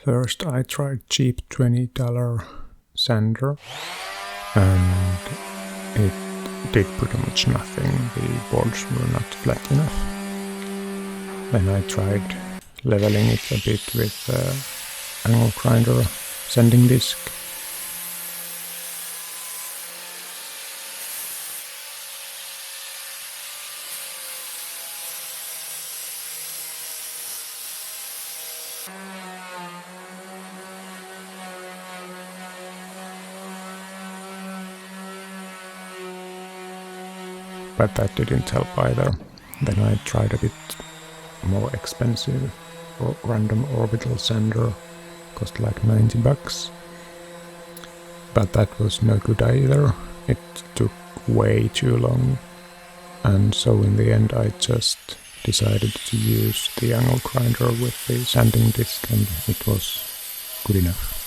First I tried cheap $20 sander and it did pretty much nothing. The boards were not flat enough. Then I tried leveling it a bit with angle grinder sanding disc. But that didn't help either. Then I tried a bit more expensive random orbital sander, cost like $90. But that was no good either. It took way too long. And so in the end I just decided to use the angle grinder with the sanding disc and it was good enough.